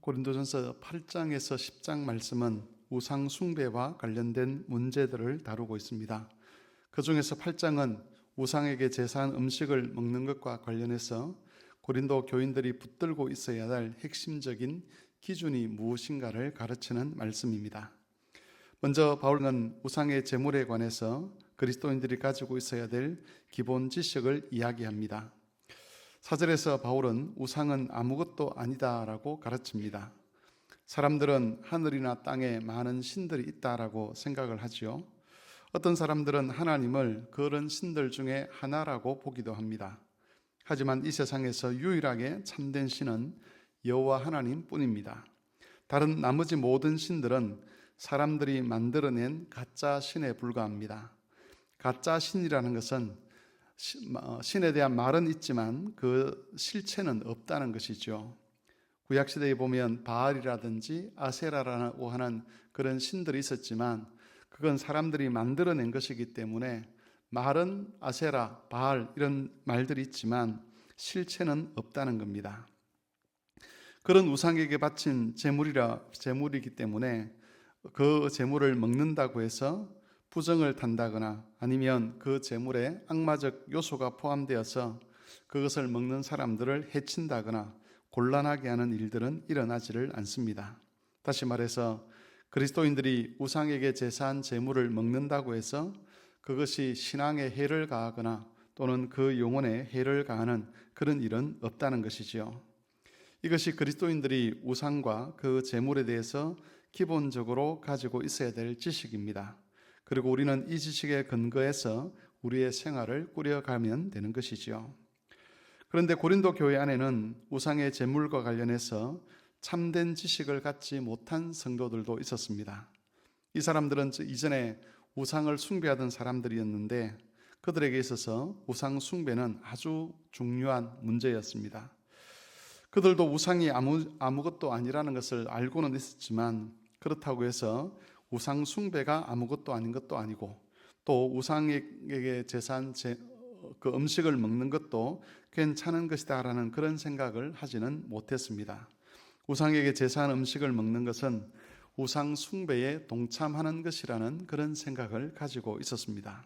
고린도전서 8장에서 10장 말씀은 우상 숭배와 관련된 문제들을 다루고 있습니다. 그 중에서 8장은 우상에게 제사한 음식을 먹는 것과 관련해서 고린도 교인들이 붙들고 있어야 할 핵심적인 기준이 무엇인가를 가르치는 말씀입니다. 먼저 바울은 우상의 제물에 관해서 그리스도인들이 가지고 있어야 될 기본 지식을 이야기합니다. 4절에서 바울은 우상은 아무것도 아니다라고 가르칩니다. 사람들은 하늘이나 땅에 많은 신들이 있다라고 생각을 하지요. 어떤 사람들은 하나님을 그런 신들 중에 하나라고 보기도 합니다. 하지만 이 세상에서 유일하게 참된 신은 여호와 하나님 뿐입니다. 다른 나머지 모든 신들은 사람들이 만들어낸 가짜 신에 불과합니다. 가짜 신이라는 것은 신에 대한 말은 있지만 그 실체는 없다는 것이죠. 구약시대에 보면 바알이라든지 아세라라고 하는 그런 신들이 있었지만 그건 사람들이 만들어낸 것이기 때문에 말은 아세라, 바알 이런 말들이 있지만 실체는 없다는 겁니다. 그런 우상에게 바친 제물이기 때문에 그 제물을 먹는다고 해서 부정을 탄다거나 아니면 그 제물에 악마적 요소가 포함되어서 그것을 먹는 사람들을 해친다거나 곤란하게 하는 일들은 일어나지를 않습니다. 다시 말해서 그리스도인들이 우상에게 제사한 제물을 먹는다고 해서 그것이 신앙에 해를 가하거나 또는 그 영혼에 해를 가하는 그런 일은 없다는 것이지요. 이것이 그리스도인들이 우상과 그 제물에 대해서 기본적으로 가지고 있어야 될 지식입니다. 그리고 우리는 이 지식에 근거해서 우리의 생활을 꾸려가면 되는 것이지요. 그런데 고린도 교회 안에는 우상의 제물과 관련해서 참된 지식을 갖지 못한 성도들도 있었습니다. 이 사람들은 이전에 우상을 숭배하던 사람들이었는데 그들에게 있어서 우상 숭배는 아주 중요한 문제였습니다. 그들도 우상이 아무것도 아니라는 것을 알고는 있었지만 그렇다고 해서 우상 숭배가 아무것도 아닌 것도 아니고 또 우상에게 제사한 그 음식을 먹는 것도 괜찮은 것이다라는 그런 생각을 하지는 못했습니다. 우상에게 제사한 음식을 먹는 것은 우상 숭배에 동참하는 것이라는 그런 생각을 가지고 있었습니다.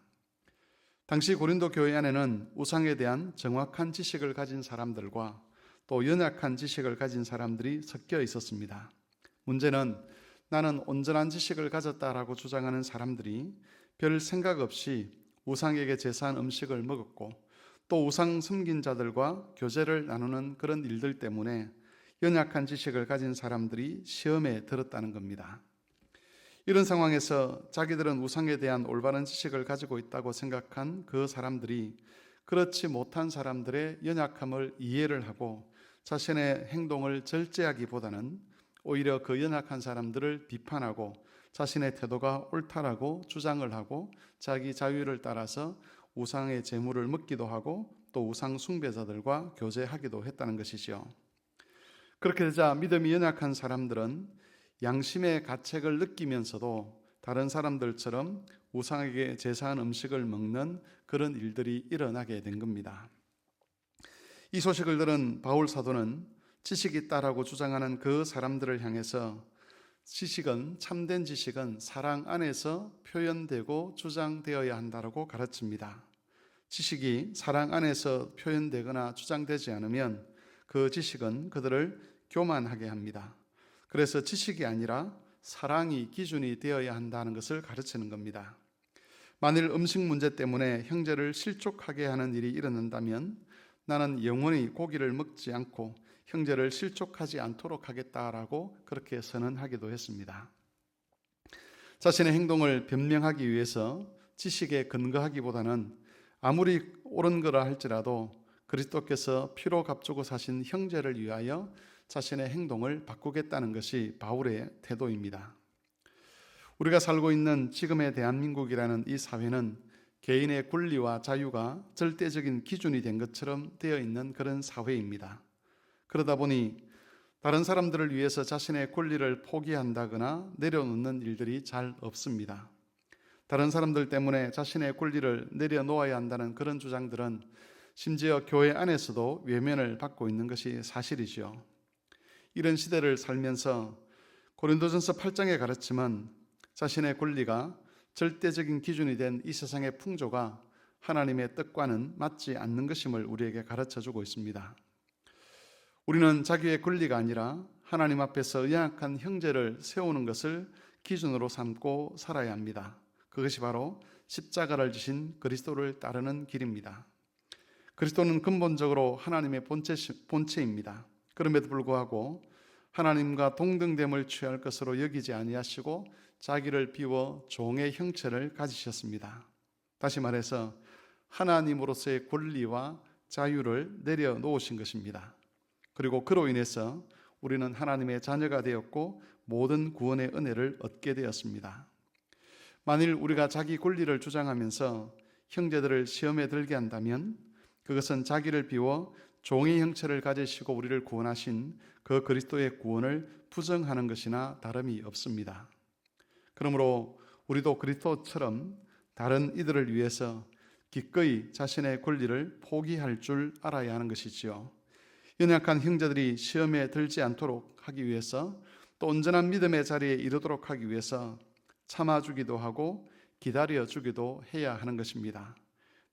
당시 고린도 교회 안에는 우상에 대한 정확한 지식을 가진 사람들과 또 연약한 지식을 가진 사람들이 섞여 있었습니다. 문제는 나는 온전한 지식을 가졌다라고 주장하는 사람들이 별 생각 없이 우상에게 제사한 음식을 먹었고 또 우상 섬긴 자들과 교제를 나누는 그런 일들 때문에 연약한 지식을 가진 사람들이 시험에 들었다는 겁니다. 이런 상황에서 자기들은 우상에 대한 올바른 지식을 가지고 있다고 생각한 그 사람들이 그렇지 못한 사람들의 연약함을 이해를 하고 자신의 행동을 절제하기보다는 오히려 그 연약한 사람들을 비판하고 자신의 태도가 옳다라고 주장을 하고 자기 자유를 따라서 우상의 제물을 먹기도 하고 또 우상 숭배자들과 교제하기도 했다는 것이지요. 그렇게 되자 믿음이 연약한 사람들은 양심의 가책을 느끼면서도 다른 사람들처럼 우상에게 제사한 음식을 먹는 그런 일들이 일어나게 된 겁니다. 이 소식을 들은 바울 사도는 지식이 있다라고 주장하는 그 사람들을 향해서 참된 지식은 사랑 안에서 표현되고 주장되어야 한다라고 가르칩니다. 지식이 사랑 안에서 표현되거나 주장되지 않으면 그 지식은 그들을 교만하게 합니다. 그래서 지식이 아니라 사랑이 기준이 되어야 한다는 것을 가르치는 겁니다. 만일 음식 문제 때문에 형제를 실족하게 하는 일이 일어난다면 나는 영원히 고기를 먹지 않고 형제를 실족하지 않도록 하겠다라고 그렇게 선언하기도 했습니다. 자신의 행동을 변명하기 위해서 지식에 근거하기보다는 아무리 옳은 거라 할지라도 그리스도께서 피로 값주고 사신 형제를 위하여 자신의 행동을 바꾸겠다는 것이 바울의 태도입니다. 우리가 살고 있는 지금의 대한민국이라는 이 사회는 개인의 권리와 자유가 절대적인 기준이 된 것처럼 되어 있는 그런 사회입니다. 그러다 보니 다른 사람들을 위해서 자신의 권리를 포기한다거나 내려놓는 일들이 잘 없습니다. 다른 사람들 때문에 자신의 권리를 내려놓아야 한다는 그런 주장들은 심지어 교회 안에서도 외면을 받고 있는 것이 사실이죠. 이런 시대를 살면서 고린도전서 8장에 가르침은 자신의 권리가 절대적인 기준이 된 이 세상의 풍조가 하나님의 뜻과는 맞지 않는 것임을 우리에게 가르쳐주고 있습니다. 우리는 자기의 권리가 아니라 하나님 앞에서 연약한 형제를 세우는 것을 기준으로 삼고 살아야 합니다. 그것이 바로 십자가를 지신 그리스도를 따르는 길입니다. 그리스도는 근본적으로 하나님의 본체입니다. 그럼에도 불구하고 하나님과 동등됨을 취할 것으로 여기지 아니하시고 자기를 비워 종의 형체를 가지셨습니다. 다시 말해서 하나님으로서의 권리와 자유를 내려놓으신 것입니다. 그리고 그로 인해서 우리는 하나님의 자녀가 되었고 모든 구원의 은혜를 얻게 되었습니다. 만일 우리가 자기 권리를 주장하면서 형제들을 시험에 들게 한다면 그것은 자기를 비워 종의 형체를 가지시고 우리를 구원하신 그 그리스도의 구원을 부정하는 것이나 다름이 없습니다. 그러므로 우리도 그리스도처럼 다른 이들을 위해서 기꺼이 자신의 권리를 포기할 줄 알아야 하는 것이지요. 연약한 형제들이 시험에 들지 않도록 하기 위해서 또 온전한 믿음의 자리에 이르도록 하기 위해서 참아주기도 하고 기다려주기도 해야 하는 것입니다.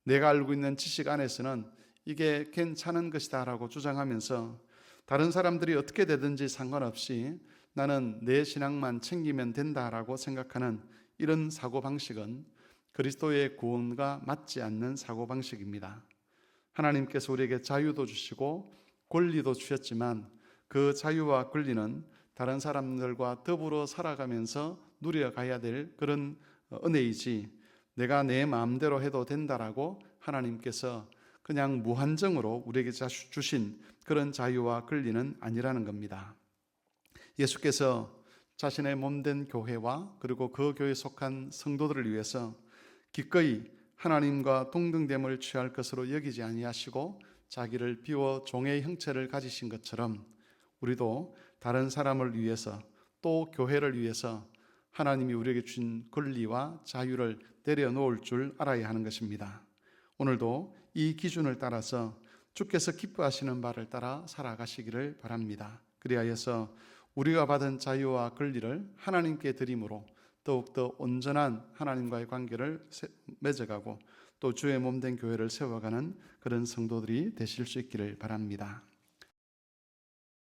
내가 알고 있는 지식 안에서는 이게 괜찮은 것이다 라고 주장하면서 다른 사람들이 어떻게 되든지 상관없이 나는 내 신앙만 챙기면 된다라고 생각하는 이런 사고방식은 그리스도의 구원과 맞지 않는 사고방식입니다. 하나님께서 우리에게 자유도 주시고 권리도 주셨지만 그 자유와 권리는 다른 사람들과 더불어 살아가면서 누려가야 될 그런 은혜이지 내가 내 마음대로 해도 된다라고 하나님께서 그냥 무한정으로 우리에게 주신 그런 자유와 권리는 아니라는 겁니다. 예수께서 자신의 몸된 교회와 그리고 그 교회에 속한 성도들을 위해서 기꺼이 하나님과 동등됨을 취할 것으로 여기지 아니하시고 자기를 비워 종의 형체를 가지신 것처럼 우리도 다른 사람을 위해서 또 교회를 위해서 하나님이 우리에게 주신 권리와 자유를 내려놓을 줄 알아야 하는 것입니다. 오늘도 이 기준을 따라서 주께서 기뻐하시는 바를 따라 살아가시기를 바랍니다. 그리하여서 우리가 받은 자유와 권리를 하나님께 드림으로 더욱더 온전한 하나님과의 관계를 맺어가고 또 주의 몸된 교회를 세워가는 그런 성도들이 되실 수 있기를 바랍니다.